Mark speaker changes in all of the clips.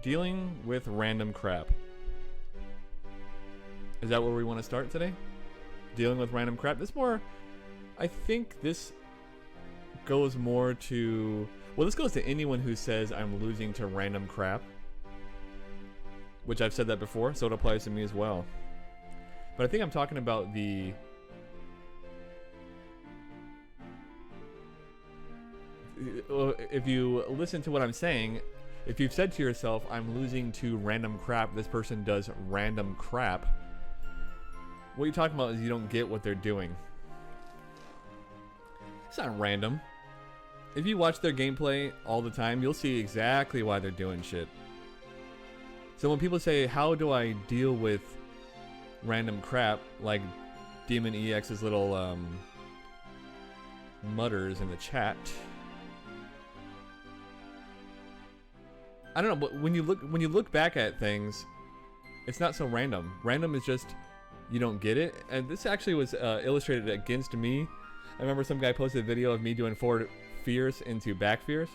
Speaker 1: Dealing with random crap. Is that where we want to start today? Dealing with random crap. This more, I think this goes more to, well, this goes to anyone who says I'm losing to random crap, which I've said that before, so it applies to me as well. But I think I'm talking about the if you listen to what I'm saying, if you've said to yourself, I'm losing to random crap, this person does random crap, what you're talking about is you don't get what they're doing. It's not random. If you watch their gameplay all the time, you'll see exactly why they're doing shit. So when people say, how do I deal with random crap, like Demon EX's little mutters in the chat, I don't know, but when you look back at things, it's not so random. Random is just you don't get it. And this actually was illustrated against me. I remember some guy posted a video of me doing forward fears into back fears,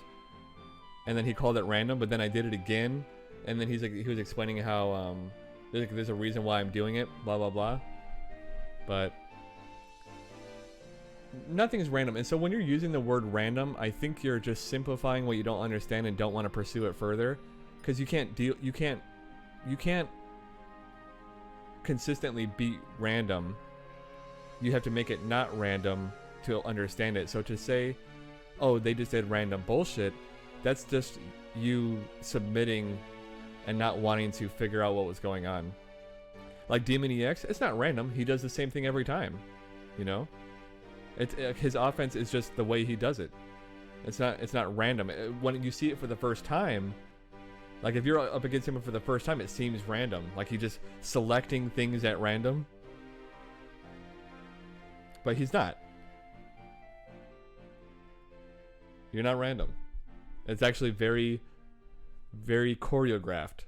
Speaker 1: and then he called it random. But then I did it again, and then he was explaining how there's a reason why I'm doing it, blah blah blah. But nothing's random. And so when you're using the word random, I think you're just simplifying what you don't understand and don't want to pursue it further, because you can't consistently beat random. You have to make it not random to understand it. So to say, oh, they just did random bullshit, that's just you submitting and not wanting to figure out what was going on. Like Demon EX, it's not random. He does the same thing every time, you know? His offense is just the way he does it. It's not random. When you see it for the first time, like if you're up against him for the first time, it seems random. Like he's just selecting things at random. But he's not. You're not random. It's actually very, very choreographed.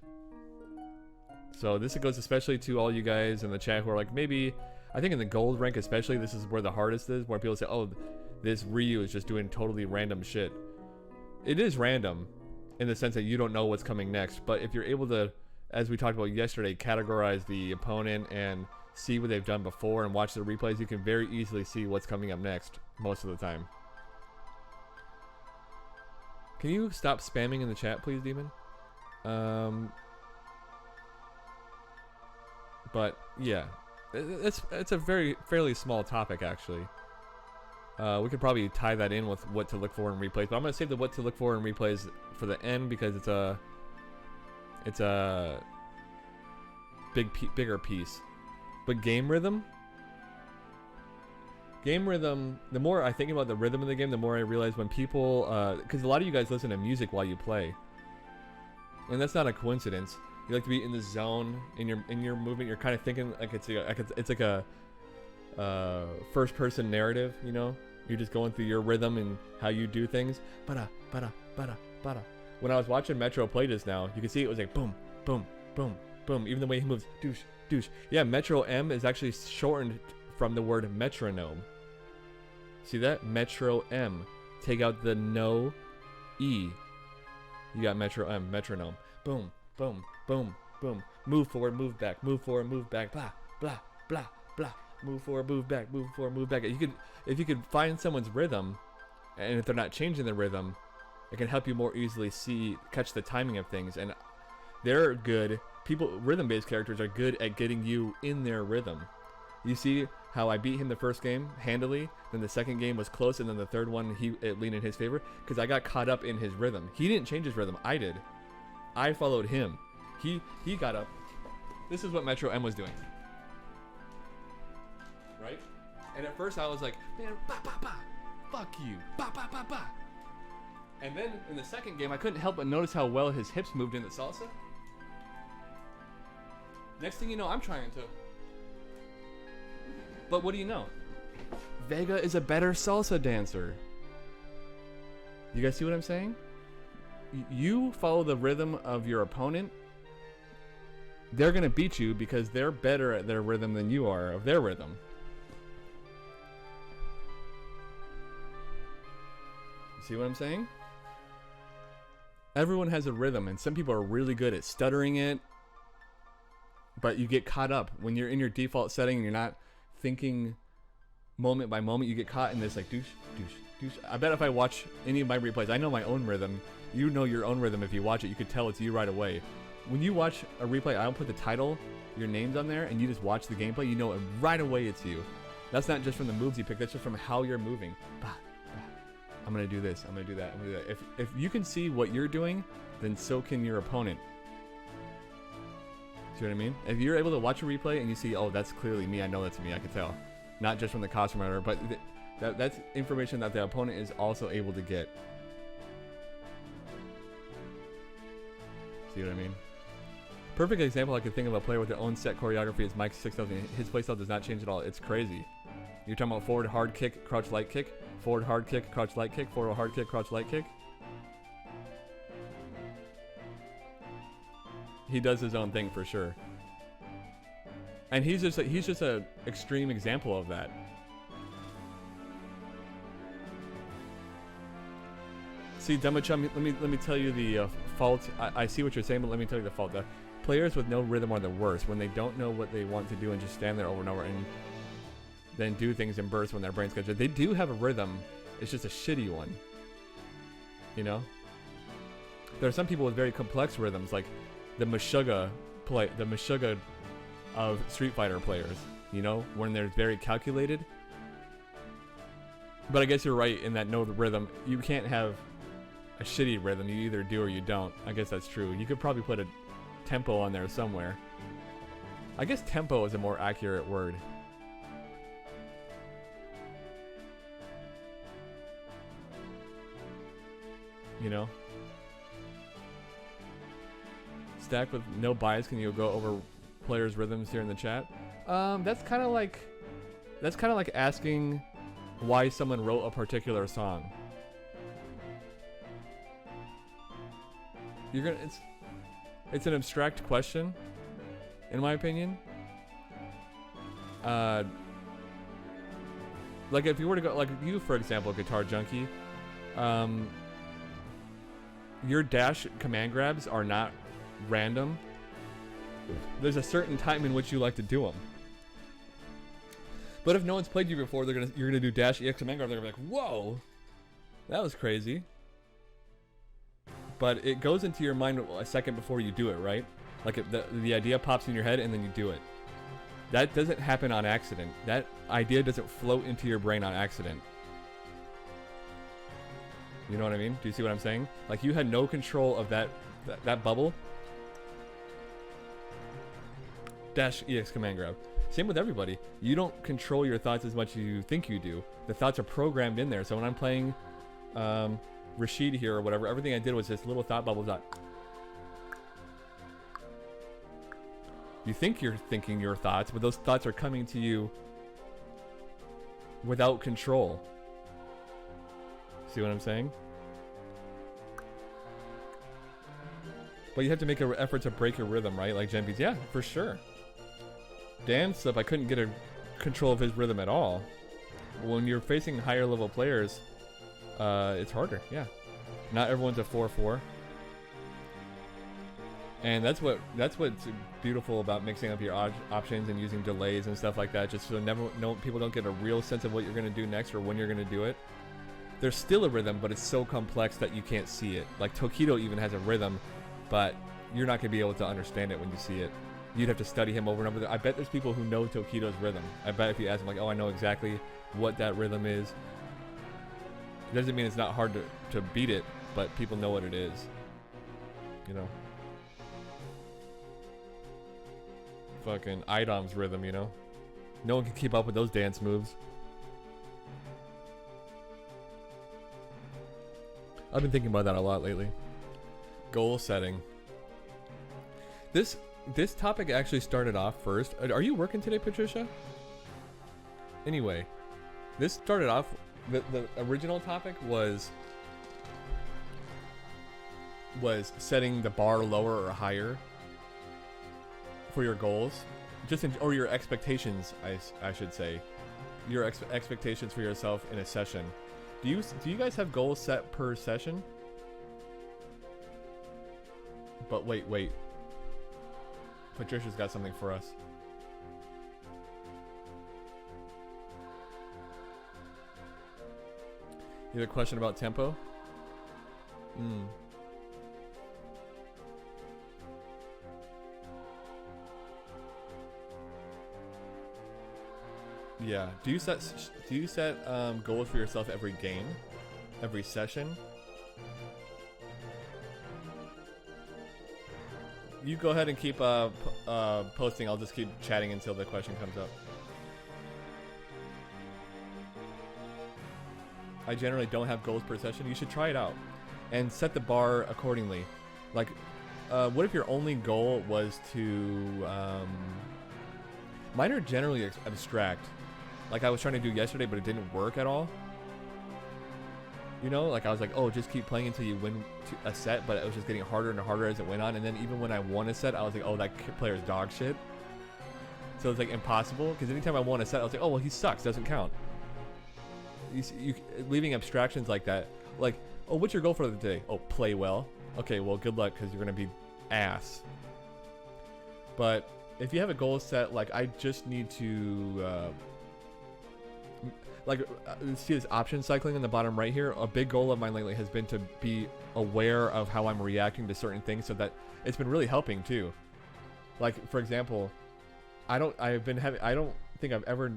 Speaker 1: So this goes especially to all you guys in the chat who are like, maybe, I think in the gold rank especially, this is where the hardest is, where people say, oh, this Ryu is just doing totally random shit. It is random in the sense that you don't know what's coming next, but if you're able to, as we talked about yesterday, categorize the opponent and see what they've done before and watch the replays, you can very easily see what's coming up next most of the time. Can you stop spamming in the chat, please, Demon? But yeah, it's a fairly small topic actually. We could probably tie that in with what to look for in replays, but I'm gonna save the what to look for in replays for the end because it's a bigger piece. But game rhythm, the more I think about the rhythm of the game, the more I realize when people, because a lot of you guys listen to music while you play, and that's not a coincidence. You like to be in the zone in your movement. You're kind of thinking like it's like a first person narrative, you know. You're just going through your rhythm and how you do things. Bada bada bada bada. When I was watching Metro play just now, you can see it was like boom boom boom boom. Even the way he moves, douche douche. Yeah, Metro M is actually shortened from the word metronome. See that? Metro M. Take out the no E. You got Metro M, metronome. Boom boom boom boom. Move forward, move back, move forward, move back. Blah blah blah blah. Move forward, move back, move forward, move back. If you could find someone's rhythm, and if they're not changing the rhythm, it can help you more easily catch the timing of things. And they're good. Rhythm-based characters are good at getting you in their rhythm. You see how I beat him the first game handily, then the second game was close, and then the third one it leaned in his favor because I got caught up in his rhythm. He didn't change his rhythm. I did. I followed him. He got up. This is what Metro M was doing. Right? And at first I was like, man, ba ba ba, fuck you, ba ba ba ba. And then in the second game, I couldn't help but notice how well his hips moved in the salsa. Next thing you know, I'm trying to. But what do you know? Vega is a better salsa dancer. You guys see what I'm saying? You follow the rhythm of your opponent, they're gonna beat you because they're better at their rhythm than you are of their rhythm. See what I'm saying? Everyone has a rhythm, and some people are really good at stuttering it, but you get caught up when you're in your default setting and you're not thinking moment by moment. You get caught in this like douche, douche, douche. I bet if I watch any of my replays, I know my own rhythm. You know your own rhythm. If you watch it, you could tell it's you right away. When you watch a replay, I don't put the title, your name's on there, and you just watch the gameplay, you know it right away it's you. That's not just from the moves you pick, that's just from how you're moving. Bah, bah. I'm gonna do this, I'm gonna do that, I'm gonna do that. If you can see what you're doing, then so can your opponent. See what I mean? If you're able to watch a replay and you see, oh, that's clearly me, I know that's me, I can tell. Not just from the costume or whatever, but that's information that the opponent is also able to get. See what I mean? Perfect example I could think of a player with their own set choreography is Mike 6000. His playstyle does not change at all. It's crazy. You're talking about forward hard kick, crouch light kick, forward hard kick, crouch light kick, forward hard kick, crouch light kick. He does his own thing for sure. And he's just a extreme example of that. See, Demachum, let me tell you the fault. I see what you're saying, but let me tell you the fault. The players with no rhythm are the worst. When they don't know what they want to do and just stand there over and over and then do things in bursts when their brain's got. They do have a rhythm. It's just a shitty one. You know? There are some people with very complex rhythms, like the Meshuggah of Street Fighter players. You know, when they're very calculated. But I guess you're right in that no rhythm. You can't have a shitty rhythm. You either do or you don't. I guess that's true. You could probably put a tempo on there somewhere. I guess tempo is a more accurate word. You know? Stack with no bias, can you go over players' rhythms here in the chat? That's kind of like asking why someone wrote a particular song. It's an abstract question, in my opinion. Like if you were to go, like you for example, Guitar Junkie, your dash command grabs are not random. There's a certain time in which you like to do them. But if no one's played you before, you're gonna do dash EX command grab. They're gonna be like, whoa, that was crazy. But it goes into your mind a second before you do it, right? Like the idea pops in your head and then you do it. That doesn't happen on accident. That idea doesn't float into your brain on accident. You know what I mean? Do you see what I'm saying? Like you had no control of that bubble. Dash EX command grab. Same with everybody. You don't control your thoughts as much as you think you do. The thoughts are programmed in there. So when I'm playing Rashid here or whatever, everything I did was this little thought bubble dot. You think you're thinking your thoughts, but those thoughts are coming to you without control. See what I'm saying? But you have to make an effort to break your rhythm, right? Like Gen B's, yeah, for sure. Dan stuff, I couldn't get a control of his rhythm at all. When you're facing higher level players, it's harder, yeah. Not everyone's a 4-4. And that's what's beautiful about mixing up your options and using delays and stuff like that, just so people don't get a real sense of what you're gonna do next or when you're gonna do it. There's still a rhythm, but it's so complex that you can't see it. Like Tokido even has a rhythm, but you're not gonna be able to understand it when you see it. You'd have to study him over and over. I bet there's people who know Tokido's rhythm. I bet if you ask them, like, oh, I know exactly what that rhythm is. It doesn't mean it's not hard to beat it, but people know what it is. You know? Fucking Idom's rhythm, you know? No one can keep up with those dance moves. I've been thinking about that a lot lately. Goal setting. This topic actually started off first. Are you working today, Patricia? Anyway, this started off. The original topic was setting the bar lower or higher for your goals, or your expectations. I should say, your expectations for yourself in a session. Do you guys have goals set per session? But wait. Patricia's got something for us. You have a question about tempo? Yeah. Do you set goals for yourself every game, every session? You go ahead and keep posting. I'll just keep chatting until the question comes up. I generally don't have goals per session. You should try it out and set the bar accordingly. Like, what if your only goal was to... mine are generally abstract. Like I was trying to do yesterday, but it didn't work at all. You know, like I was like, oh, just keep playing until you win a set, but it was just getting harder and harder as it went on. And then even when I won a set, I was like, oh, that player's dog shit. So it's like impossible, because anytime I won a set, I was like, oh, well, he sucks, doesn't count. You leaving abstractions like that, like, oh, what's your goal for the day? Oh, play well. Okay, well, good luck, because you're gonna be ass. But if you have a goal set, like I just need to see this option cycling in the bottom right here. A big goal of mine lately has been to be aware of how I'm reacting to certain things, so that it's been really helping too. Like, for example, I don't think I've ever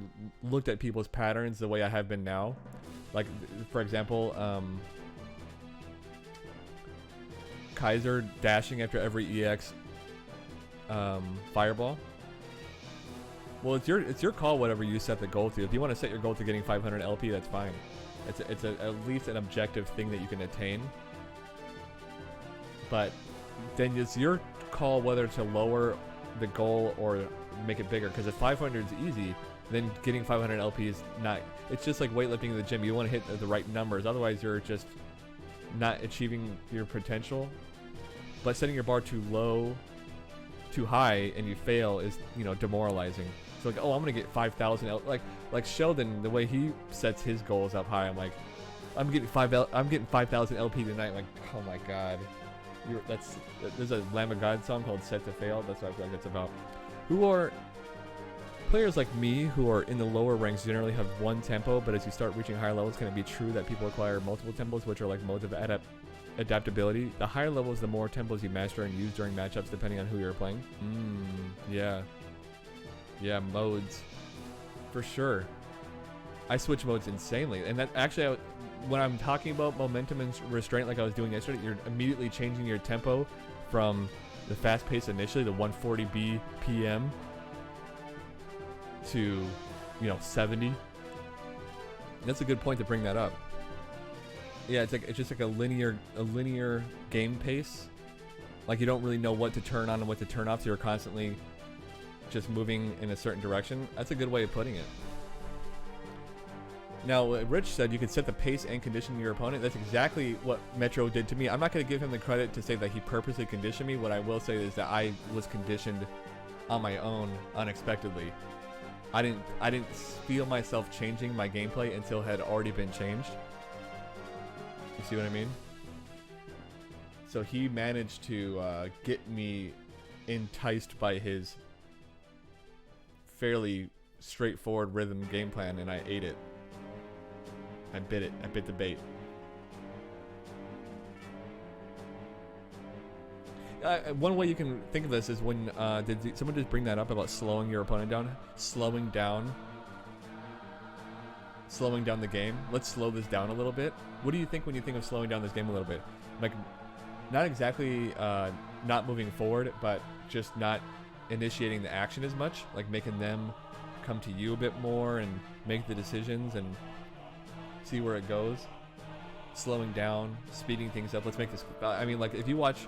Speaker 1: looked at people's patterns the way I have been now. Like, for example, Kaiser dashing after every EX fireball. Well, it's your call, whatever you set the goal to. If you want to set your goal to getting 500 LP, that's fine. It's at least an objective thing that you can attain. But then it's your call whether to lower the goal or make it bigger. Because if 500 is easy, then getting 500 LP is not. It's just like weightlifting in the gym. You want to hit the right numbers. Otherwise, you're just not achieving your potential. But setting your bar too low, too high, and you fail is, you know, demoralizing. So like, oh, I'm gonna get 5,000 like Sheldon, the way he sets his goals up high. I'm like, I'm getting 5,000 LP tonight. I'm like, oh my god, there's a Lamb of God song called "Set to Fail." That's what I feel like it's about. Who are players like me who are in the lower ranks generally have one tempo, but as you start reaching higher levels, can it be true that people acquire multiple tempos, which are like modes of adaptability? The higher levels, the more tempos you master and use during matchups, depending on who you're playing. Yeah, modes, for sure. I switch modes insanely, and that actually, when I'm talking about momentum and restraint, like I was doing yesterday, you're immediately changing your tempo from the fast pace initially, the 140 BPM, to, you know, 70. That's a good point to bring that up. Yeah, it's just like a linear game pace. Like you don't really know what to turn on and what to turn off, so you're constantly just moving in a certain direction. That's a good way of putting it. Now, Rich said you can set the pace and condition your opponent. That's exactly what Metro did to me. I'm not going to give him the credit to say that he purposely conditioned me. What I will say is that I was conditioned on my own unexpectedly. I didn't feel myself changing my gameplay until it had already been changed. You see what I mean? So he managed to get me enticed by his fairly straightforward rhythm game plan, and I ate it. I bit it. I bit the bait. One way you can think of this is when did someone just bring that up about slowing your opponent down? Slowing down the game. Let's slow this down a little bit. What do you think when you think of slowing down this game a little bit? Like, not exactly not moving forward, but just not initiating the action as much, like making them come to you a bit more and make the decisions and see where it goes. Slowing down, speeding things up. Let's make this. I mean, like if you watch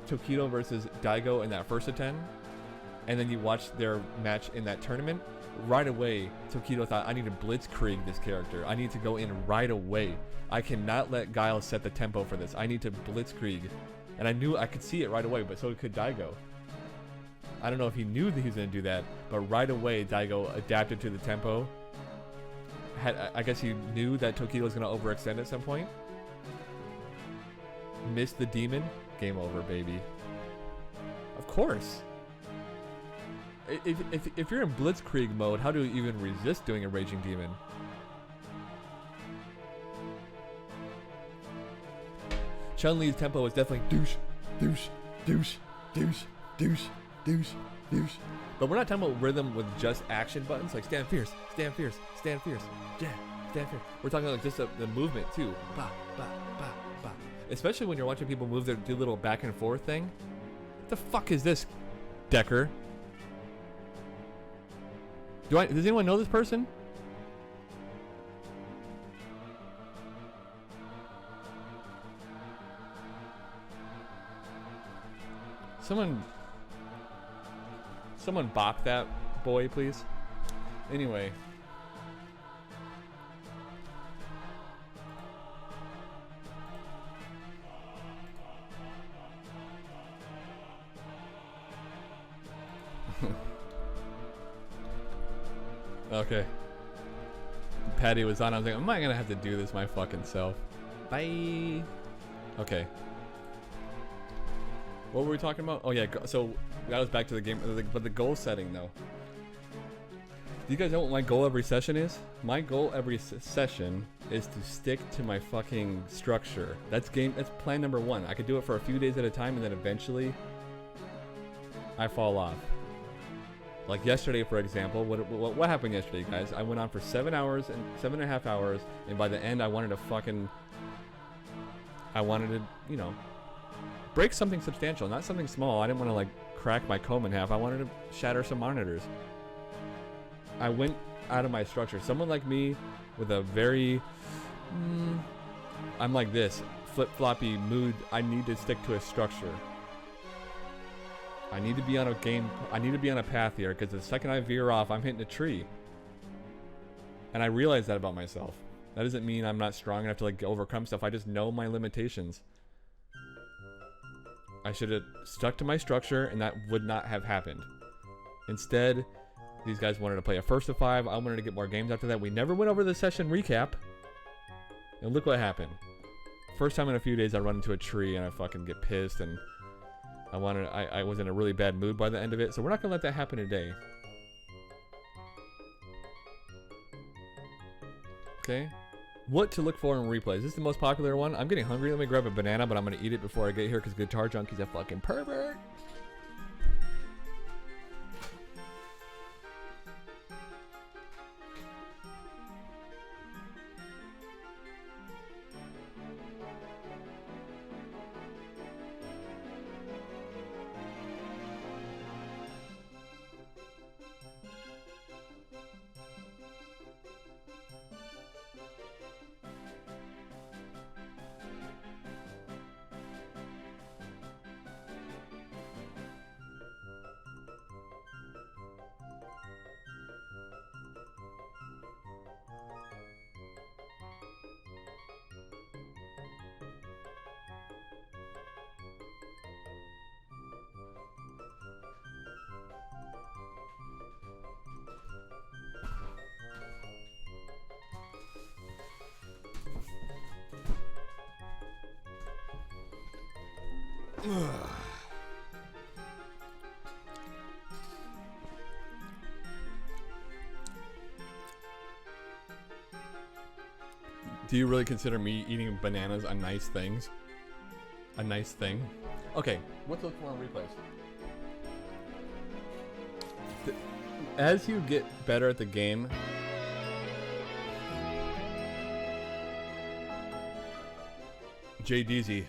Speaker 1: Tokido versus Daigo in that first attend, and then you watch their match in that tournament, right away Tokido thought, I need to blitzkrieg this character. I need to go in right away. I cannot let Guile set the tempo for this. I need to blitzkrieg. And I knew I could see it right away, but so could Daigo. I don't know if he knew that he was going to do that, but right away Daigo adapted to the tempo. I guess he knew that Tokido was going to overextend at some point. Missed the demon, game over, baby. Of course. If you're in Blitzkrieg mode, how do you even resist doing a Raging Demon? Chun-Li's tempo is definitely douche, douche, douche, douche, douche, douche, douche. But we're not talking about rhythm with just action buttons like stand fierce, stand fierce, stand fierce, yeah, stand fierce. We're talking like just the movement too. Ba, ba, ba, ba. Especially when you're watching people move their do little back and forth thing. What the fuck is this, Decker? Does anyone know this person? Someone bop that boy, please. Anyway. Okay. Patty was on. I was like, am I gonna have to do this my fucking self? Bye. Okay. What were we talking about? Oh yeah, so that was back to the game, but the goal setting though. Do you guys know what my goal every session is? My goal every session is to stick to my fucking structure. That's plan number one. I could do it for a few days at a time and then eventually I fall off. Like yesterday, for example, what happened yesterday, guys? I went on for 7.5 hours, and by the end I wanted to, you know, break something substantial, not something small. I didn't want to like crack my comb in half. I wanted to shatter some monitors. I went out of my structure. Someone like me with a very, I'm like this, flip-floppy mood. I need to stick to a structure. I need to be on a path here, because the second I veer off, I'm hitting a tree. And I realize that about myself. That doesn't mean I'm not strong enough to like overcome stuff. I just know my limitations. I should have stuck to my structure, and that would not have happened. Instead, these guys wanted to play a first to 5. I wanted to get more games after that. We never went over the session recap. And look what happened. First time in a few days I run into a tree and I fucking get pissed, and I was in a really bad mood by the end of it. So we're not gonna let that happen today. Okay. What to look for in replays. This is the most popular one. I'm getting hungry. Let me grab a banana, but I'm gonna eat it before I get here because Guitar Junkie's a fucking pervert. Do you really consider me eating bananas a nice thing? A nice thing? Okay, what to look for in replays? As you get better at the game, JDZ,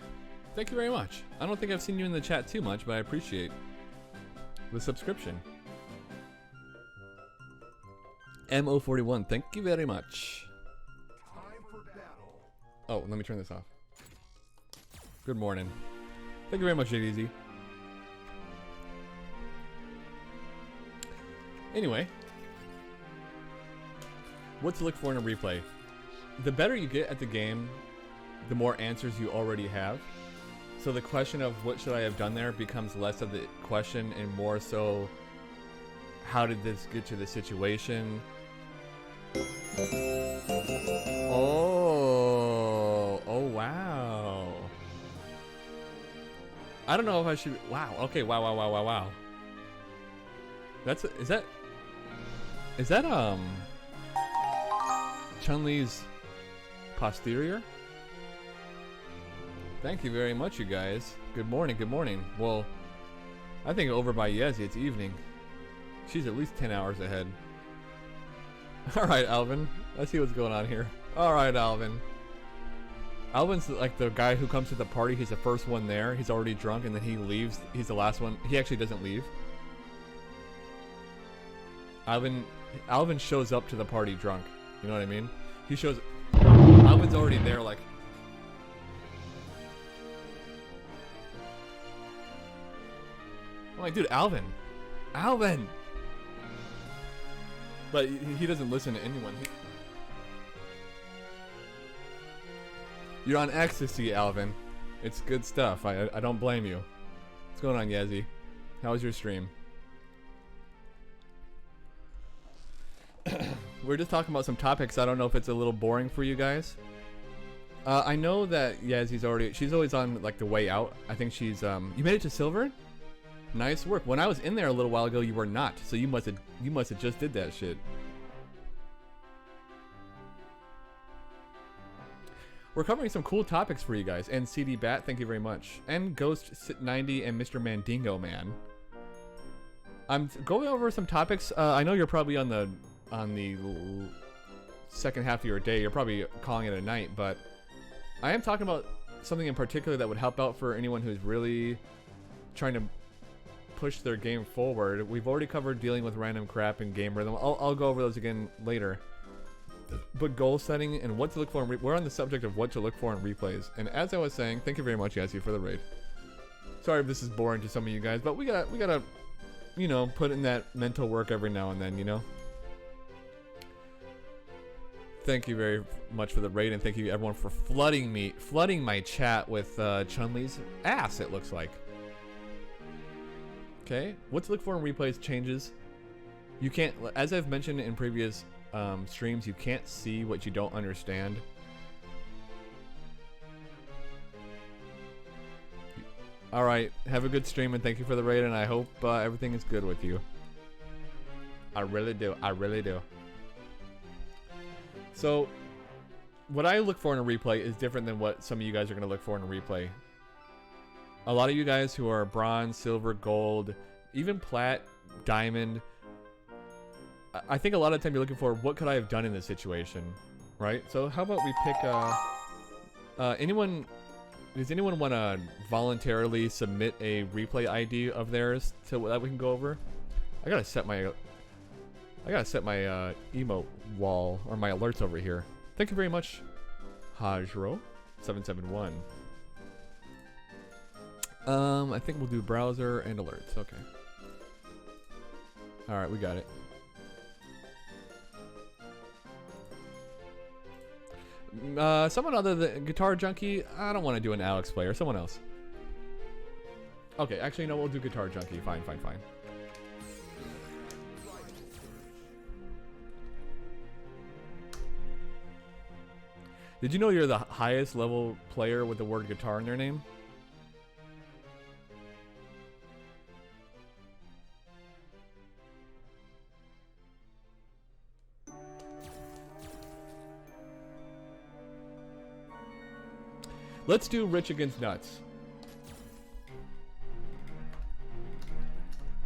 Speaker 1: thank you very much. I don't think I've seen you in the chat too much, but I appreciate the subscription. MO41, thank you very much. Oh, let me turn this off. Good morning. Thank you very much, JDZ. Anyway, what to look for in a replay. The better you get at the game, the more answers you already have. So the question of what should I have done there becomes less of the question and more so, how did this get to the situation? Oh wow. I don't know if I should. Wow. Okay. Wow. Wow. Wow. Wow. Wow. That's is that Chun-Li's posterior? Thank you very much, you guys. Good morning. Good morning. Well, I think over by Yezi, it's evening. She's at least 10 hours ahead. All right, Alvin. Let's see what's going on here. All right, Alvin. Alvin's like the guy who comes to the party. He's the first one there. He's already drunk, and then he leaves. He's the last one. He actually doesn't leave. Alvin shows up to the party drunk. You know what I mean? He shows. Alvin's already there, like. I'm like, dude, Alvin. But he doesn't listen to anyone. You're on ecstasy, Alvin. It's good stuff. I don't blame you. What's going on, Yezi? How was your stream? We're just talking about some topics. I don't know if it's a little boring for you guys. I know that Yezi's she's always on like the way out. I think she's you made it to silver? Nice work. When I was in there a little while ago, you were not. So you must have just did that shit. We're covering some cool topics for you guys. And CD Bat, thank you very much. And Ghost 90 and Mr. Mandingo Man. I'm going over some topics. I know you're probably on the second half of your day. You're probably calling it a night, but I am talking about something in particular that would help out for anyone who's really trying to push their game forward. We've already covered dealing with random crap and game rhythm. I'll go over those again later. But goal setting and what to look for we're on the subject of what to look for in replays. And as I was saying, thank you very much, Yassi, for the raid. Sorry if this is boring to some of you guys, but we gotta you know, put in that mental work every now and then, you know. Thank you very much for the raid, and thank you everyone for flooding my chat with Chun-Li's ass, it looks like. Okay, what to look for in replays changes. You can't, as I've mentioned in previous streams, you can't see what you don't understand. Alright, have a good stream, and thank you for the raid, and I hope everything is good with you. I really do, I really do. So, what I look for in a replay is different than what some of you guys are going to look for in a replay. A lot of you guys who are bronze, silver, gold, even plat, diamond, I think a lot of the time you're looking for what could I have done in this situation, right? So how about we pick does anyone want to voluntarily submit a replay ID of theirs so that we can go over? I gotta set my emote wall or my alerts over here. Thank you very much, Hajro771. I think we'll do browser and alerts. Okay. All right, we got it. Someone other than Guitar Junkie. I don't want to do an Alex player. Someone else. Okay, actually, no, we'll do Guitar Junkie. Fine, fine, fine. Did you know you're the highest level player with the word guitar in their name? Let's do Rich Against Nuts.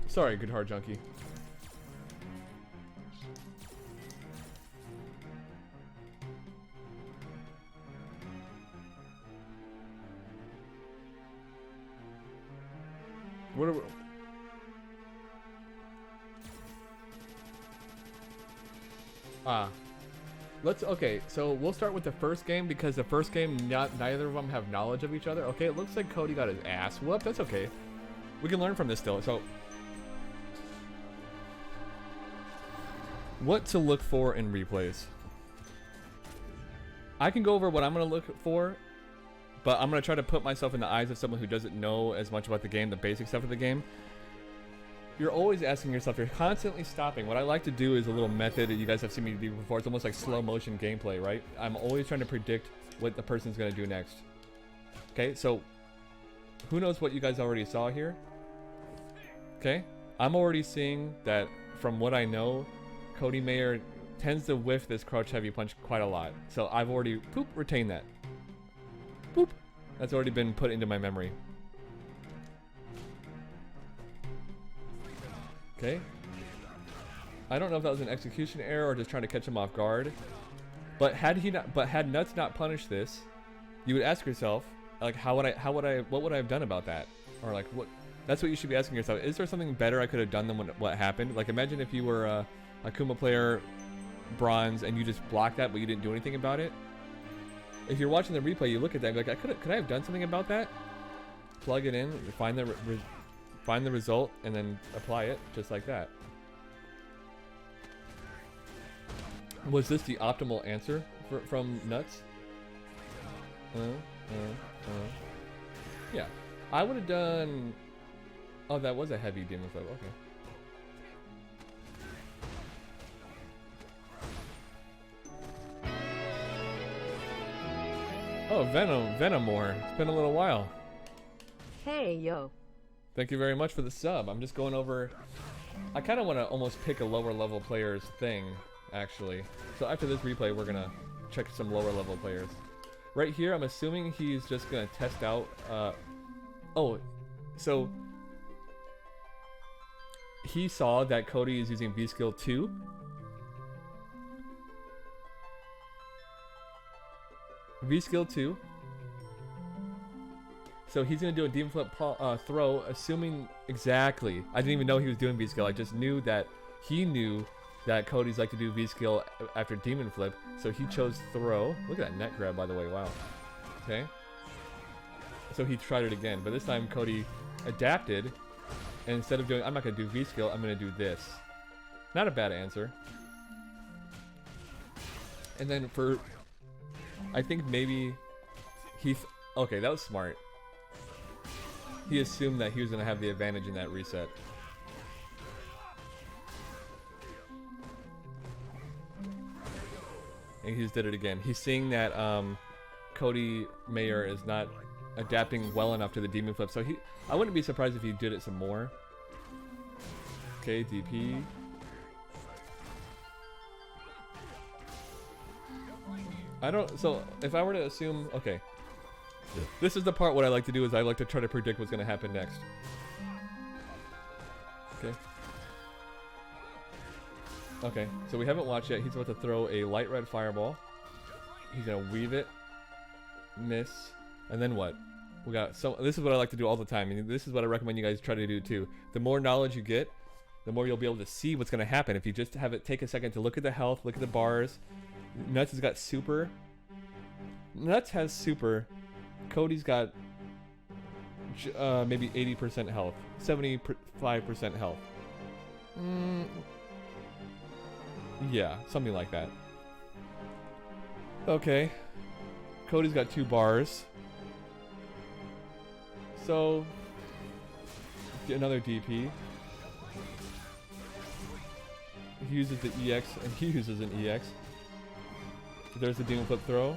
Speaker 1: Sorry, Guitar Junkie. What are we... Okay, so we'll start with the first game because the first game, neither of them have knowledge of each other. Okay, it looks like Cody got his ass whooped. That's okay. We can learn from this still. So, what to look for in replays. I can go over what I'm going to look for, but I'm going to try to put myself in the eyes of someone who doesn't know as much about the game, the basic stuff of the game. You're always asking yourself, you're constantly stopping. What I like to do is a little method that you guys have seen me do before. It's almost like slow motion gameplay, right? I'm always trying to predict what the person's going to do next. Okay, so who knows what you guys already saw here? Okay, I'm already seeing that from what I know, Cody Mayer tends to whiff this crouch heavy punch quite a lot. So I've already, poop, retained that. Boop. That's already been put into my memory. Okay. I don't know if that was an execution error or just trying to catch him off guard. But had Nuts not punished this, you would ask yourself, like, what would I have done about that? Or like, what? That's what you should be asking yourself. Is there something better I could have done than what happened? Like, imagine if you were a Akuma player, bronze, and you just blocked that, but you didn't do anything about it. If you're watching the replay, you look at that and be like, could I have done something about that? Plug it in, find the result, and then apply it just like that. Was this the optimal answer from Nuts? Yeah, I would have done. Oh, that was a heavy demon flip. Okay. Oh, Venomore. It's been a little while.
Speaker 2: Hey, yo.
Speaker 1: Thank you very much for the sub. I'm just going over. I kind of want to almost pick a lower level player's thing, actually. So after this replay, we're gonna check some lower level players. Right here, I'm assuming he's just gonna test out. Oh, so he saw that Cody is using V skill 2. V skill 2. So he's gonna do a demon flip throw, assuming exactly. I didn't even know he was doing V skill. I just knew that he knew that Cody's like to do V skill after demon flip, so he chose throw. Look at that net grab, by the way. Wow. Okay. So he tried it again, but this time Cody adapted, and instead of doing, I'm not gonna do V skill, I'm gonna do this. Not a bad answer. And then for, I think maybe he, okay, that was smart. He assumed that he was gonna have the advantage in that reset. And he just did it again. He's seeing that Cody Mayer is not adapting well enough to the demon flip, so I wouldn't be surprised if he did it some more. Okay, DP. So if I were to assume, okay. This is the part what I like to do is I like to try to predict what's gonna happen next. Okay. Okay, so we haven't watched yet. He's about to throw a light red fireball. He's gonna weave it, miss, and then what? We got so. This is what I like to do all the time, and this is what I recommend you guys try to do too. The more knowledge you get, the more you'll be able to see what's gonna happen. If you just have it take a second to look at the health, look at the bars. Nuts has got super. Nuts has super. Cody's got maybe 80% health, 75% health. Yeah, something like that. Okay. Cody's got 2 bars. So, get another DP. He uses the EX, and he uses an EX. There's the demon flip throw.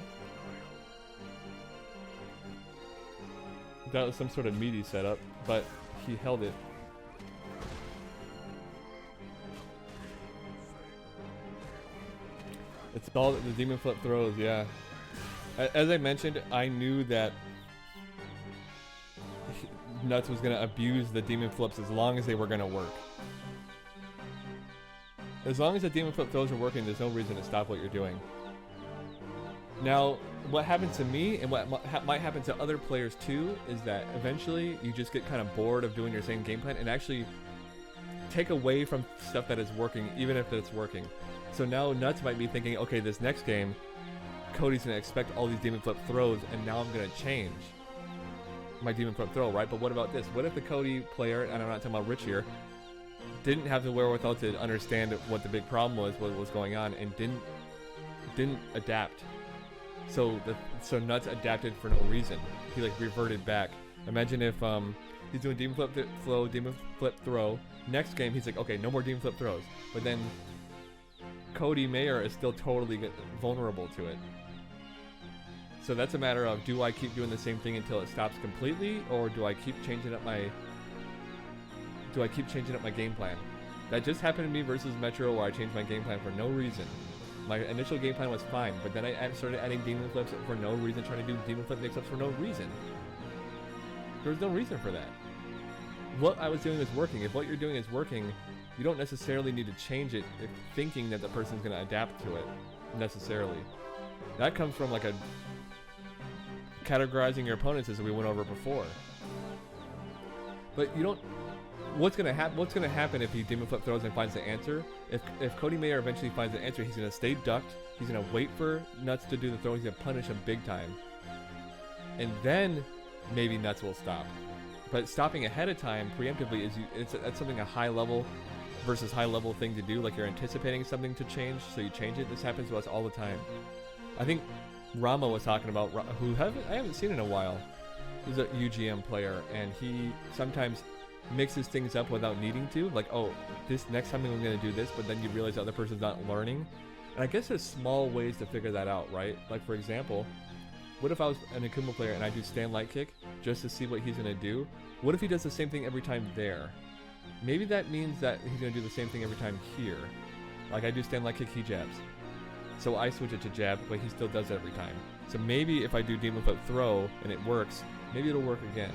Speaker 1: That was some sort of meaty setup, but he held it. It's all the demon flip throws, yeah. As I mentioned, I knew that Nuts was gonna abuse the demon flips as long as they were gonna work. As long as the demon flip throws are working, there's no reason to stop what you're doing. Now, what happened to me and what might happen to other players too is that eventually you just get kind of bored of doing your same game plan and actually take away from stuff that is working, even if it's working. So now Nuts might be thinking, okay, this next game, Cody's gonna expect all these demon flip throws, and now I'm gonna change my demon flip throw, right? But what about this? What if the Cody player, and I'm not talking about Rich here, didn't have the wherewithal to understand what the big problem was, what was going on, and didn't adapt? So Nuts adapted for no reason. He like reverted back. Imagine if he's doing demon flip flow, demon flip throw. Next game he's like, okay, no more demon flip throws. But then Cody Mayer is still totally vulnerable to it. So that's a matter of, do I keep doing the same thing until it stops completely, or do I keep changing up my game plan? That just happened to me versus Metro, where I changed my game plan for no reason. My initial game plan was fine, but then I started adding demon flips for no reason, trying to do demon flip mix-ups for no reason. There was no reason for that. What I was doing was working. If what you're doing is working, you don't necessarily need to change it if thinking that the person's going to adapt to it, necessarily. That comes from like a categorizing your opponents, as we went over before. But you don't. What's gonna happen if he demon flip throws and finds the answer? If Cody Mayer eventually finds the answer, he's gonna stay ducked. He's gonna wait for Nuts to do the throw. He's gonna punish him big time, and then maybe Nuts will stop. But stopping ahead of time preemptively that's something a high level versus high level thing to do. Like you're anticipating something to change, so you change it. This happens to us all the time. I think Rama was talking about, who I haven't seen in a while. He's a UGM player, and he sometimes mixes things up without needing to. Like, oh, this next time I'm going to do this, but then you realize the other person's not learning. And I guess there's small ways to figure that out, right? Like, for example, what if I was an Akuma player and I do stand light kick just to see what he's going to do? What if he does the same thing every time there? Maybe that means that he's going to do the same thing every time here. Like, I do stand light kick, he jabs. So I switch it to jab, but he still does it every time. So maybe if I do demon flip throw and it works, maybe it'll work again.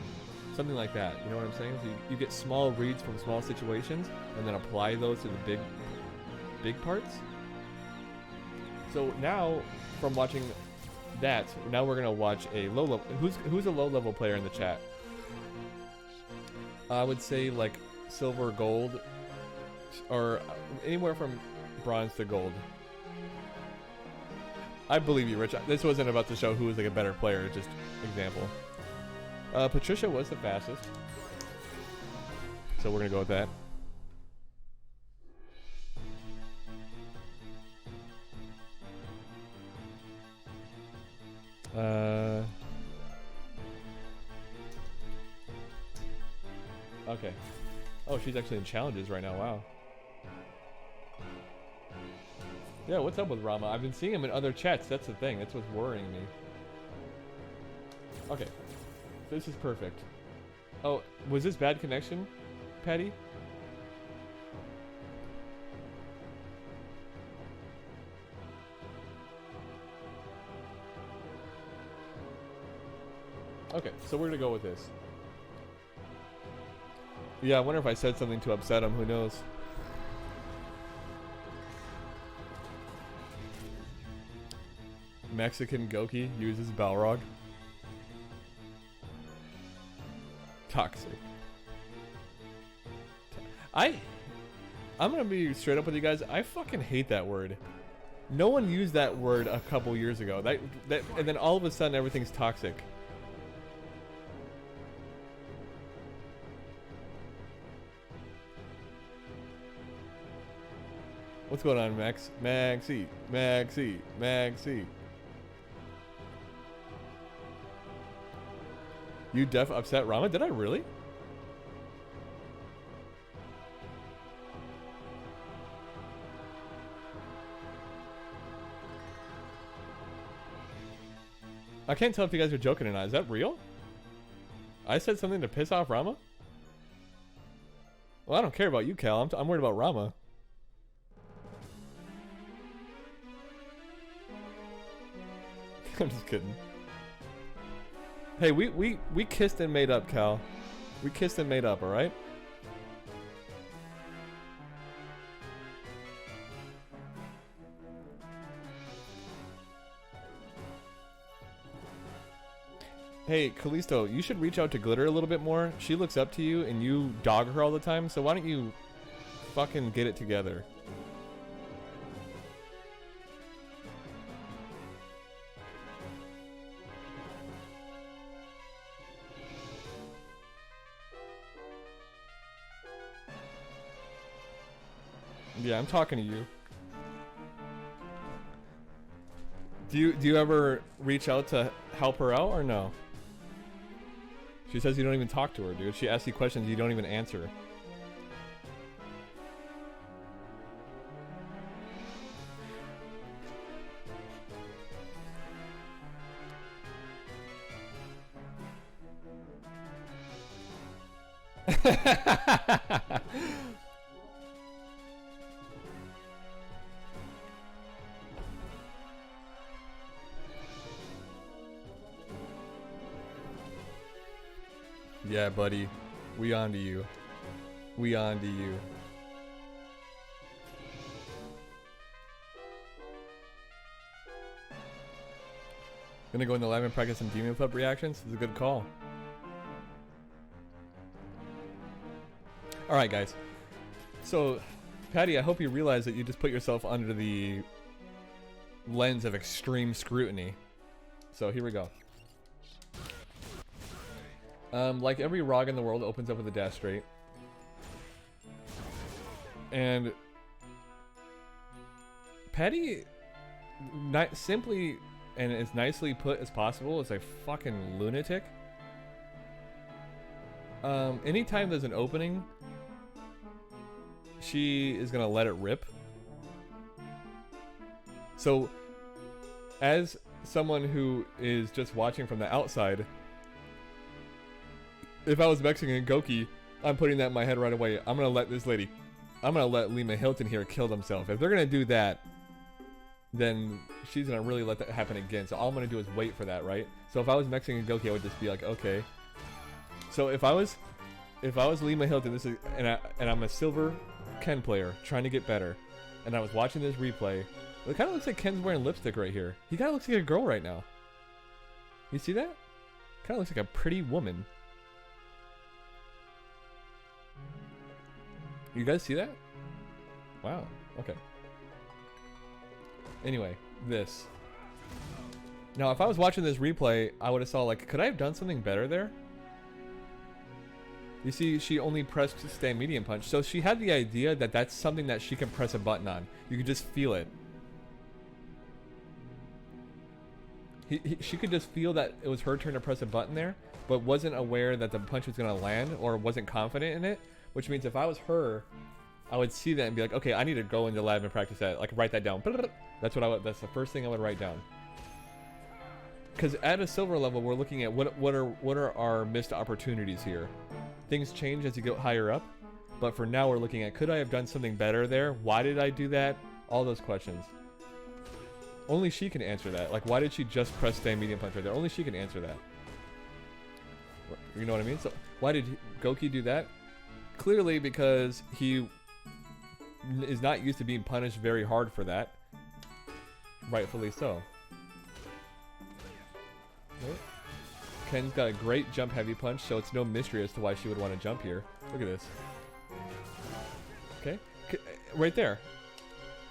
Speaker 1: Something like that. You know what I'm saying? So you get small reads from small situations and then apply those to the big parts. So now, from watching that, now we're gonna watch a low level. Who's a low level player in the chat? I would say like silver, gold, or anywhere from bronze to gold. I believe you, Rich. This wasn't about to show who was like a better player. Just example. Patricia was the fastest, so we're gonna go with that. Okay. Oh, she's actually in challenges right now. Wow. Yeah, what's up with Rama? I've been seeing him in other chats. That's the thing. That's what's worrying me. Okay. This is perfect. Oh, was this bad connection, Patty? Okay, so we're gonna go with this. Yeah, I wonder if I said something to upset him. Who knows? Mexican Goki uses Balrog. Toxic. I'm gonna be straight up with you guys. I fucking hate that word. No one used that word a couple years ago. And then all of a sudden everything's toxic. What's going on, Max? Maxie. You upset Rama? Did I really? I can't tell if you guys are joking or not. Is that real? I said something to piss off Rama? Well, I don't care about you, Cal. I'm worried about Rama. I'm just kidding. Hey, we kissed and made up, Cal. We kissed and made up, alright? Hey, Callisto, you should reach out to Glitter a little bit more. She looks up to you and you dog her all the time, so why don't you fucking get it together? Yeah, I'm talking to you. Do you ever reach out to help her out or no? She says you don't even talk to her, dude. She asks you questions you don't even answer. Yeah, buddy. We on to you. We on to you. Gonna go in the lab and practice some Demon Flip reactions? This is a good call. Alright, guys. So, Patty, I hope you realize that you just put yourself under the lens of extreme scrutiny. So, here we go. Like every Rog in the world, opens up with a dash straight. And Patty, simply and as nicely put as possible, is a fucking lunatic. Anytime there's an opening, she is gonna let it rip. So, as someone who is just watching from the outside, if I was Mexican Goki, I'm putting that in my head right away. I'm gonna let Lima Hilton here kill themselves. If they're gonna do that, then she's gonna really let that happen again. So all I'm gonna do is wait for that, right? So if I was Mexican Goki, I would just be like, okay. So if I was Lima Hilton, and I'm a silver Ken player trying to get better, and I was watching this replay, it kind of looks like Ken's wearing lipstick right here. He kind of looks like a girl right now. You see that? Kind of looks like a pretty woman. You guys see that? Wow. Okay. Anyway, this. Now, if I was watching this replay, I would have saw, like, could I have done something better there? You see, she only pressed stay medium punch. So she had the idea that that's something that she can press a button on. You could just feel it. She could just feel that it was her turn to press a button there, but wasn't aware that the punch was going to land or wasn't confident in it. Which means if I was her, I would see that and be like, okay, I need to go into lab and practice that. Like, write that down. That's the first thing I would write down. Because at a silver level, we're looking at what are our missed opportunities here. Things change as you go higher up, but for now we're looking at, could I have done something better there? Why did I do that? All those questions. Only she can answer that. Like, why did she just press stay medium punch right there? Only she can answer that. You know what I mean? So why did Goki do that? Clearly because he is not used to being punished very hard for that. Rightfully so. Okay. Ken's got a great jump heavy punch, so it's no mystery as to why she would want to jump here. Look at this. Okay. Right there.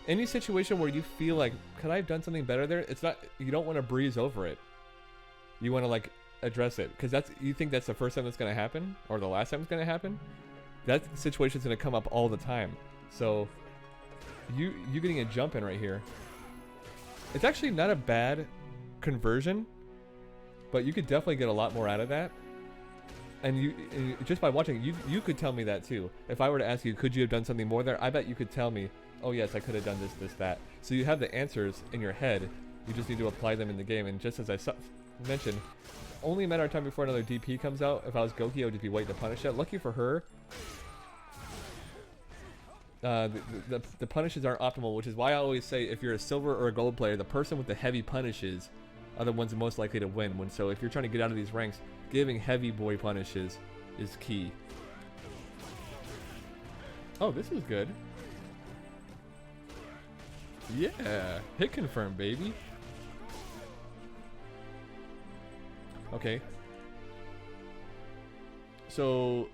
Speaker 1: Any situation where you feel like, could I have done something better there? It's not, you don't want to breeze over it. You want to, like, address it. Because you think that's the first time that's going to happen? Or the last time it's going to happen? That situation's gonna come up all the time. So you getting a jump in right here. It's actually not a bad conversion, but you could definitely get a lot more out of that. And just by watching, you could tell me that too. If I were to ask you, could you have done something more there? I bet you could tell me, oh yes, I could have done this, that. So you have the answers in your head. You just need to apply them in the game. And just as I mentioned, only a matter of time before another DP comes out. If I was Goki, I would just be waiting to punish it. Lucky for her, the punishes aren't optimal, which is why I always say if you're a silver or a gold player, the person with the heavy punishes are the ones most likely to win. So if you're trying to get out of these ranks, giving heavy boy punishes is key. Oh, this is good. Yeah, hit confirm, baby. Okay. So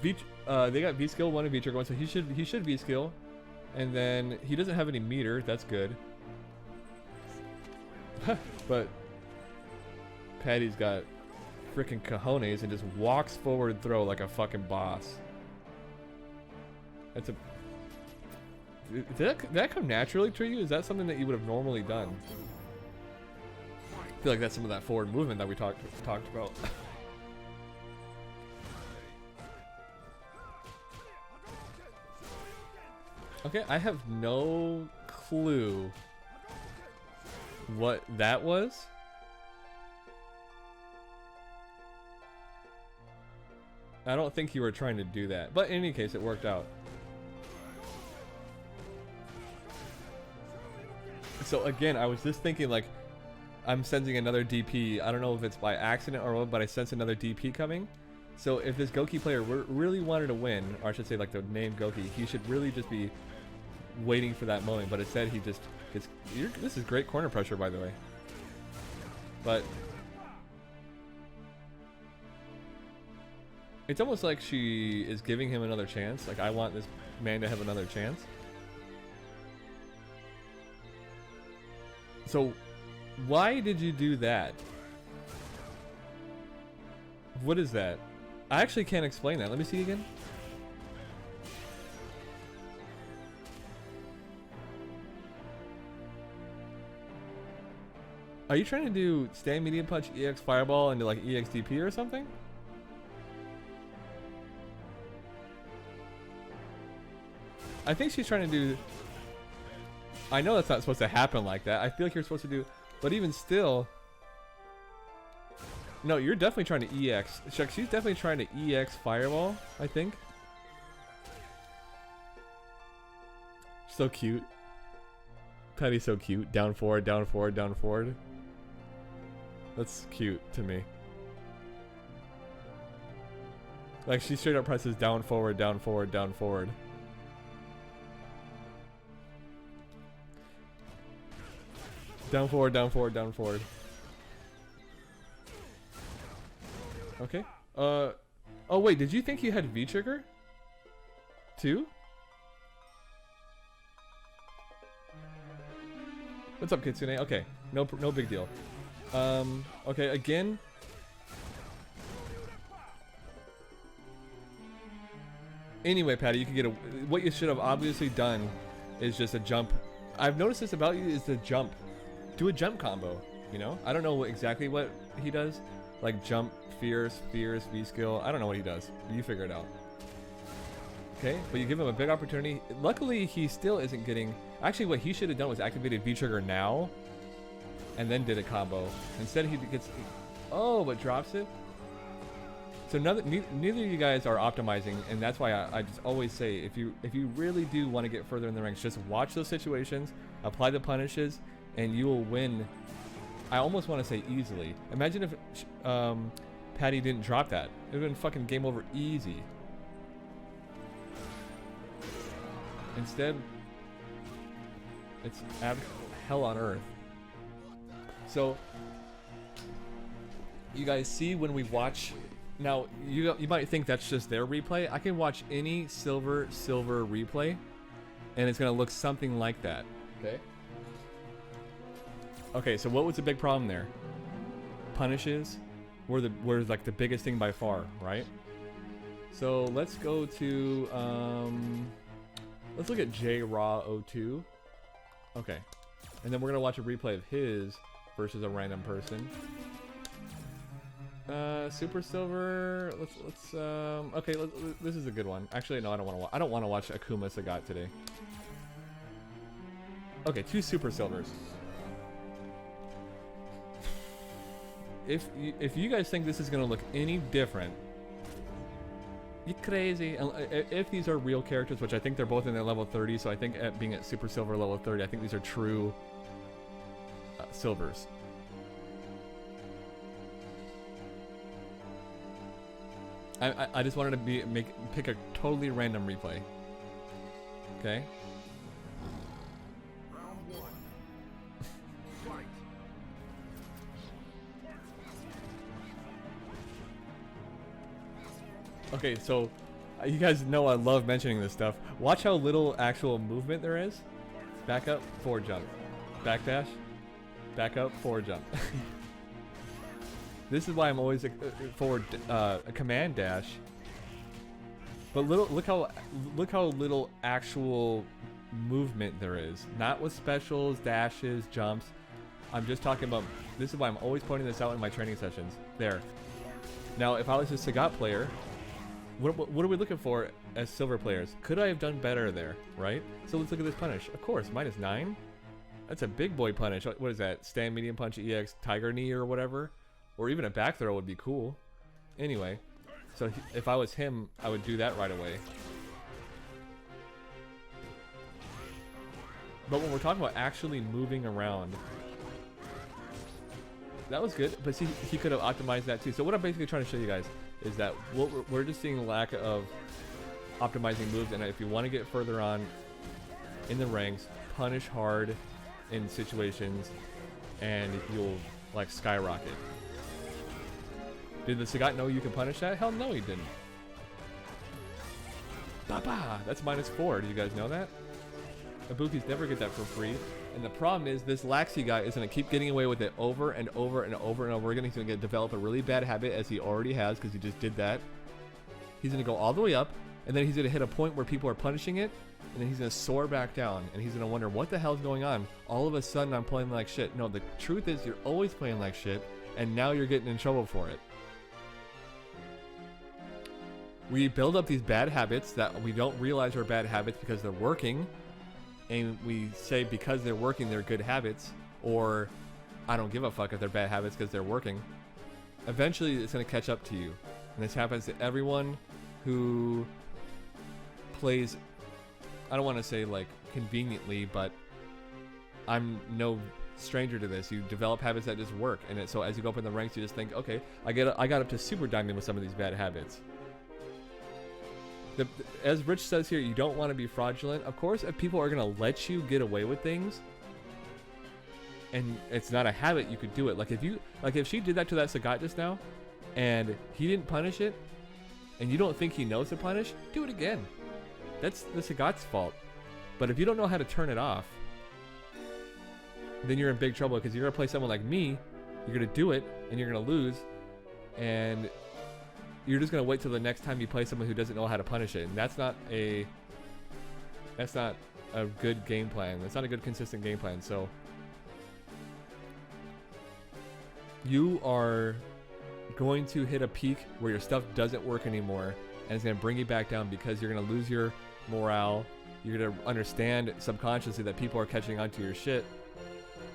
Speaker 1: they got V skill 1 and V trigger 1, so he should V skill. And then he doesn't have any meter, that's good. But Patty's got freaking cojones and just walks forward throw like a fucking boss. That's a did that come naturally to you? Is that something that you would have normally done? I feel like that's some of that forward movement that we talked about. Okay, I have no clue what that was. I don't think you were trying to do that. But in any case, it worked out. So again, I was just thinking like, I'm sensing another DP. I don't know if it's by accident or what, but I sense another DP coming. So if this Goki player really wanted to win, or I should say like the name Goki, he should really just be waiting for that moment. But instead he just gets, this is great corner pressure, by the way. But it's almost like she is giving him another chance. Like, I want this man to have another chance. So why did you do that? What is that? I actually can't explain that. Let me see again. Are you trying to do stand medium punch EX fireball into like EX DP or something? I think she's trying to do... I know that's not supposed to happen like that. I feel like you're supposed to do... But even still... No, you're definitely trying to EX. Chuck, she's definitely trying to EX fireball, I think. So cute. Patty's so cute. Down forward, down forward, down forward. That's cute to me. Like, she straight up presses down forward, down forward, down forward. Down forward, down forward, down forward. Okay. Oh wait, did you think you had V-trigger? Too? What's up, Kitsune? Okay, no big deal. Okay, again. Anyway, Patty, you can get a... What you should have obviously done is just a jump. I've noticed this about you, is the jump. Do a jump combo, you know? I don't know exactly what he does. Like jump, fierce, V-skill. I don't know what he does. You figure it out. Okay, but you give him a big opportunity. Luckily, he still isn't getting... Actually, what he should have done was activated V-trigger now. And then did a combo. Instead, he gets... Oh, but drops it? So neither of you guys are optimizing, and that's why I just always say, if you really do want to get further in the ranks, just watch those situations, apply the punishes, and you will win. I almost want to say easily. Imagine if Patty didn't drop that. It would have been fucking game over easy. Instead, it's hell on earth. So, you guys see when we watch... Now, you might think that's just their replay. I can watch any silver replay, and it's going to look something like that. Okay? Okay, so what was the big problem there? Punishes were like the biggest thing by far, right? So let's go to let's look at JRaw02. Okay, and then we're gonna watch a replay of his versus a random person. Super Silver. Let's okay. This is a good one. Actually, no, I don't want to watch Akuma Sagat today. Okay, 2 Super Silvers. If you guys think this is gonna look any different, you're crazy. If these are real characters, which I think they're both in their level 30, so I think at being at Super Silver level 30, I think these are true silvers. I just wanted to pick a totally random replay. Okay. Okay, so you guys know I love mentioning this stuff. Watch how little actual movement there is. Back up, forward jump. Backdash. Back up, forward jump. This is why I'm always forward a command dash. But look how little actual movement there is. Not with specials, dashes, jumps. I'm just talking about. This is why I'm always pointing this out in my training sessions. There. Now, if I was a Sagat player, what are we looking for as silver players? Could I have done better there, right? So let's look at this punish. Of course, -9. That's a big boy punish. What is that? Stand medium punch EX tiger knee or whatever? Or even a back throw would be cool. Anyway, So if I was him, I would do that right away. But when we're talking about actually moving around, that was good. But see, he could have optimized that too. So what I'm basically trying to show you guys is that we're just seeing a lack of optimizing moves. And if you want to get further on in the ranks, punish hard in situations, and you'll like skyrocket. Did the Sagat know you can punish that? Hell no, he didn't. Baba! That's -4. Do you guys know that? Ibukis never get that for free. And the problem is this Laxi guy is going to keep getting away with it over and over and over and over again. He's going to develop a really bad habit, as he already has, because he just did that. He's going to go all the way up, and then he's going to hit a point where people are punishing it, and then he's going to soar back down, and he's going to wonder what the hell's going on. All of a sudden I'm playing like shit. No, the truth is you're always playing like shit, and now you're getting in trouble for it. We build up these bad habits that we don't realize are bad habits because they're working, and we say because they're working they're good habits, or I don't give a fuck if they're bad habits because they're working. Eventually it's going to catch up to you, and this happens to everyone who plays, I don't want to say like conveniently, but I'm no stranger to this. You develop habits that just work, and so as you go up in the ranks you just think, okay, I got up to super diamond with some of these bad habits. As Rich says here, you don't want to be fraudulent. Of course, if people are going to let you get away with things, and it's not a habit, you could do it. If she did that to that Sagat just now, and he didn't punish it, and you don't think he knows to punish, do it again. That's the Sagat's fault. But if you don't know how to turn it off, then you're in big trouble, because you're going to play someone like me, you're going to do it, and you're going to lose, and you're just going to wait till the next time you play someone who doesn't know how to punish it. And that's not a good game plan. That's not a good consistent game plan. So you are going to hit a peak where your stuff doesn't work anymore, and it's going to bring you back down because you're going to lose your morale. You're going to understand subconsciously that people are catching on to your shit,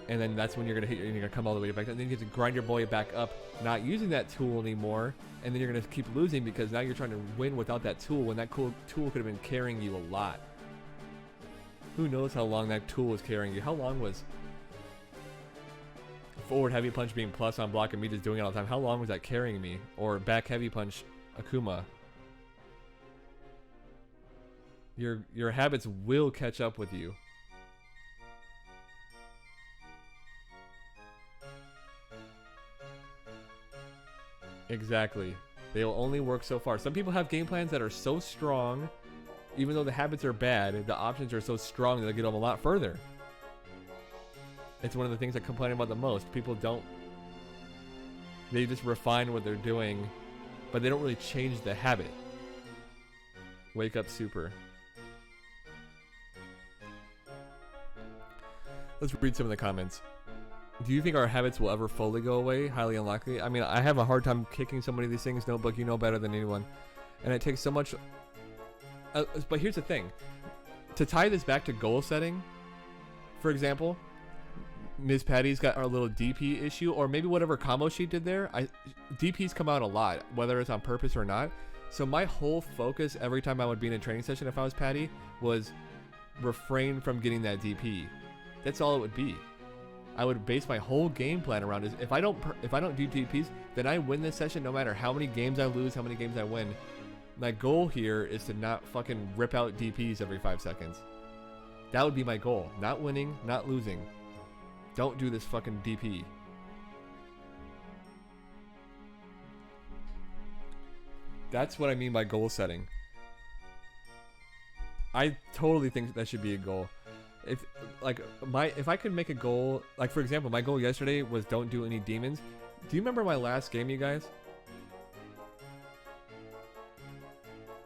Speaker 1: and then that's when you're going to hit, and you're going to come all the way back down. Then you get to grind your boy back up, not using that tool anymore, and then you're going to keep losing because now you're trying to win without that tool, when that cool tool could have been carrying you a lot. Who knows how long that tool was carrying you? How long was forward heavy punch being plus on block and me just doing it all the time? How long was that carrying me? Or back heavy punch Akuma? Your habits will catch up with you. Exactly. They will only work so far. Some people have game plans that are so strong, even though the habits are bad, the options are so strong that they'll get them a lot further. It's one of the things I complain about the most. People don't, they just refine what they're doing, but they don't really change the habit. Wake up super. Let's read some of the comments. Do you think our habits will ever fully go away? Highly unlikely. I mean, I have a hard time kicking so many of these things. Notebook, you know better than anyone. And it takes so much. But here's the thing. To tie this back to goal setting, for example, Ms. Patty's got our little DP issue, or maybe whatever combo she did there. DPs come out a lot, whether it's on purpose or not. So my whole focus every time I would be in a training session, if I was Patty, was refrain from getting that DP. That's all it would be. I would base my whole game plan around is if I don't do DPs, then I win this session no matter how many games I lose, how many games I win. My goal here is to not fucking rip out DPs every 5 seconds. That would be my goal. Not winning, not losing. Don't do this fucking DP. That's what I mean by goal setting. I totally think that should be a goal. If I could make a goal, like for example, my goal yesterday was don't do any demons. Do you remember my last game, you guys?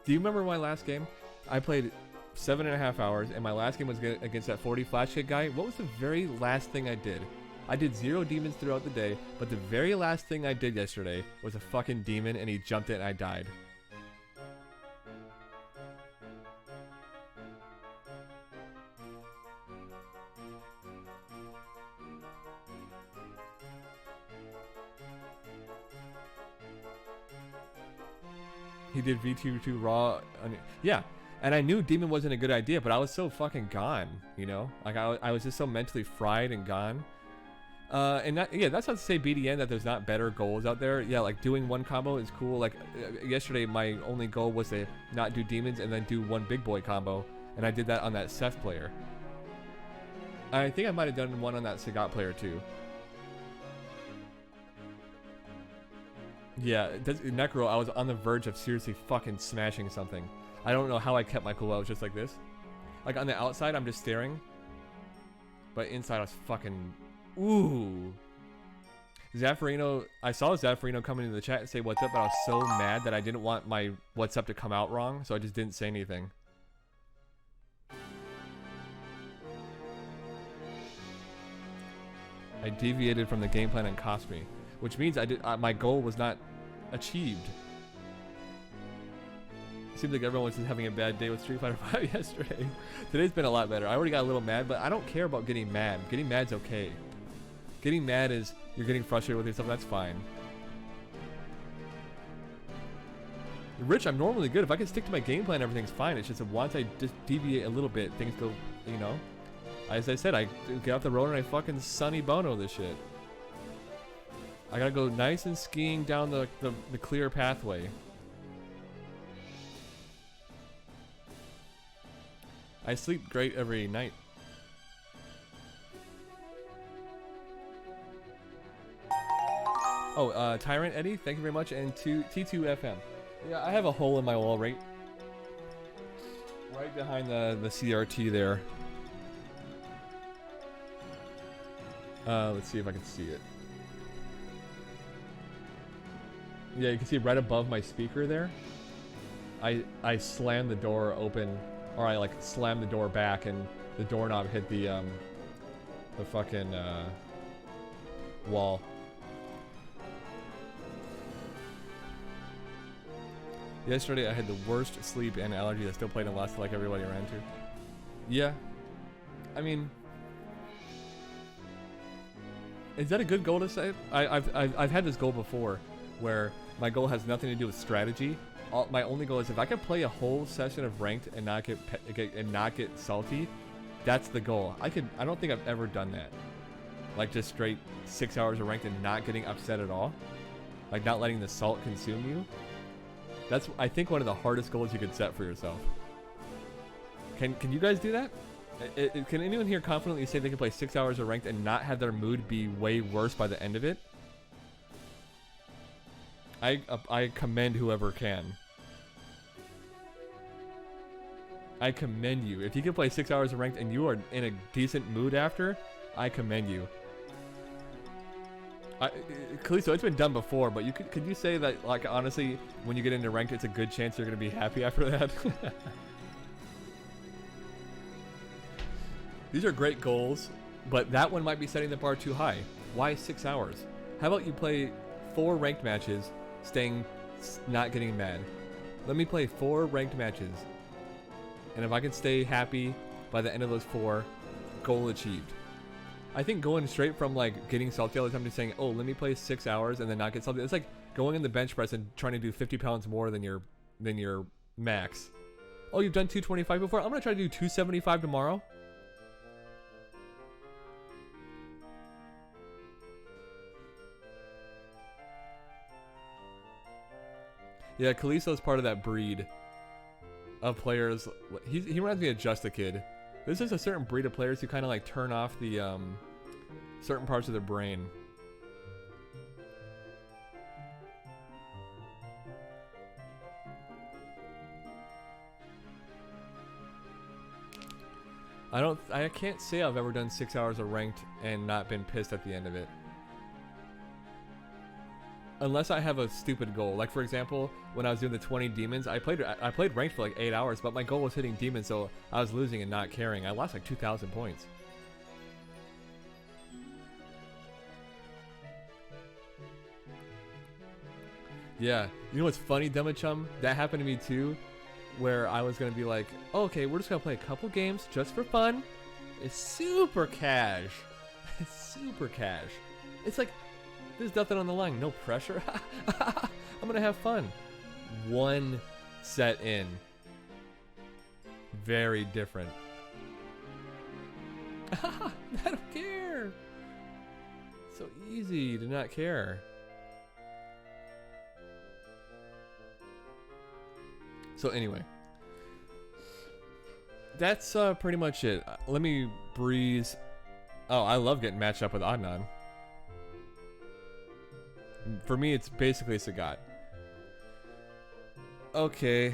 Speaker 1: Do you remember my last game? I played 7.5 hours, and my last game was against that 40 flash kick guy. What was the very last thing I did? I did 0 demons throughout the day, but the very last thing I did yesterday was a fucking demon, and he jumped it and I died. He did V2 Raw. Yeah, and I knew Demon wasn't a good idea, but I was so fucking gone, you know? Like, I was just so mentally fried and gone. And that's not to say BDN that there's not better goals out there. Yeah, like doing one combo is cool. Like yesterday, my only goal was to not do demons and then do one big boy combo, and I did that on that Seth player. I think I might have done one on that Sagat player too. Yeah, Necro, I was on the verge of seriously fucking smashing something. I don't know how I kept my cool. I was just like this. Like on the outside, I'm just staring. But inside, I was fucking... Ooh. Zaffarino, I saw Zaffarino come into the chat and say what's up, but I was so mad that I didn't want my what's up to come out wrong, so I just didn't say anything. I deviated from the game plan and cost me, which means my goal was not achieved. Seems like everyone was just having a bad day with Street Fighter 5 yesterday. Today's been a lot better. I already got a little mad, but I don't care about getting mad. Getting mad's okay. Getting mad is you're getting frustrated with yourself. That's fine. Rich, I'm normally good. If I can stick to my game plan, everything's fine. It's just that once I just deviate a little bit, things go, you know. As I said, I get off the road and I fucking Sonny Bono this shit. I gotta go nice and skiing down the clear pathway. I sleep great every night. Oh, Tyrant Eddie, thank you very much, and T2FM. Yeah, I have a hole in my wall right behind the CRT there. Let's see if I can see it. Yeah, you can see right above my speaker there. I slammed the door open, or I like slammed the door back, and the doorknob hit the fucking wall. Yesterday I had the worst sleep and allergies. I still played and lost like everybody around to. Yeah, I mean, is that a good goal to say? I've had this goal before, where my goal has nothing to do with strategy. My only goal is if I can play a whole session of ranked and not get salty, that's the goal. I don't think I've ever done that. Like just straight 6 hours of ranked and not getting upset at all, like not letting the salt consume you. That's, I think, one of the hardest goals you could set for yourself. Can you guys do that? Can anyone here confidently say they can play 6 hours of ranked and not have their mood be way worse by the end of it? I commend whoever can. I commend you. If you can play 6 hours of ranked and you are in a decent mood after, I commend you. Kalisto, it's been done before, but could you say that, like, honestly, when you get into ranked, it's a good chance you're going to be happy after that? These are great goals, but that one might be setting the bar too high. Why 6 hours? How about you play 4 ranked matches, not getting mad? Let me play 4 ranked matches, and if I can stay happy by the end of those 4, goal achieved. I think going straight from like getting salty all the time to saying, oh, let me play 6 hours and then not get salty. It's like going in the bench press and trying to do 50 pounds more than your max. Oh, you've done 225 before? I'm gonna try to do 275 tomorrow. Yeah, Kalisto's part of that breed of players. He reminds me of Just a Kid. This is a certain breed of players who kind of like turn off the certain parts of their brain. I can't say I've ever done 6 hours of ranked and not been pissed at the end of it. Unless I have a stupid goal. Like for example, when I was doing the 20 demons, I played ranked for like 8 hours, but my goal was hitting demons, so I was losing and not caring. I lost like 2,000 points. Yeah, you know what's funny, Dumachum? That happened to me too, where I was gonna be like, oh, okay, we're just gonna play a couple games just for fun. It's super cash. It's super cash. It's like, there's nothing on the line, no pressure. I'm gonna have fun. one set in. Very different. I don't care. So easy to not care. So anyway, that's pretty much it. Let me breeze. Oh, I love getting matched up with Adnan. For me, it's basically Sagat. Okay.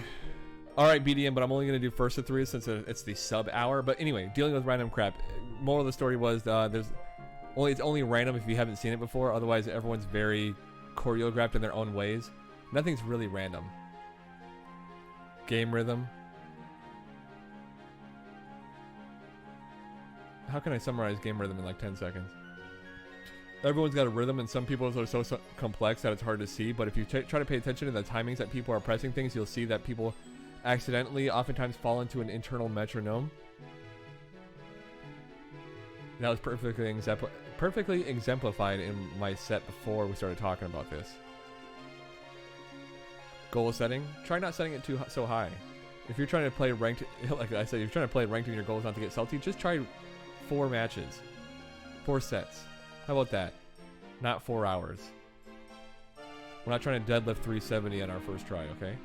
Speaker 1: Alright, BDM, but I'm only going to do first of 3 since it's the sub hour. But anyway, dealing with random crap. Moral of the story was it's only random if you haven't seen it before. Otherwise, everyone's very choreographed in their own ways. Nothing's really random. Game rhythm. How can I summarize game rhythm in like 10 seconds? Everyone's got a rhythm, and some people are so complex that it's hard to see. But if you try to pay attention to the timings that people are pressing things, you'll see that people accidentally oftentimes fall into an internal metronome. That was perfectly exemplified in my set before we started talking about this. Goal setting. Try not setting it so high. If you're trying to play ranked, like I said, if you're trying to play ranked and your goal is not to get salty, just try 4 matches. 4 sets. How about that? Not 4 hours. We're not trying to deadlift 370 on our first try, okay?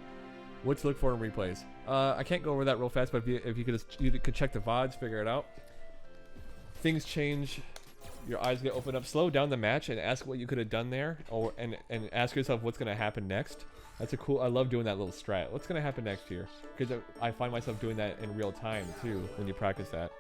Speaker 1: What to look for in replays. I can't go over that real fast, but if you could check the VODs, figure it out. Things change. Your eyes get opened up. Slow down the match and ask what you could have done there, and ask yourself what's going to happen next. That's a cool. I love doing that little strat. What's going to happen next here? Because I find myself doing that in real time too when you practice that.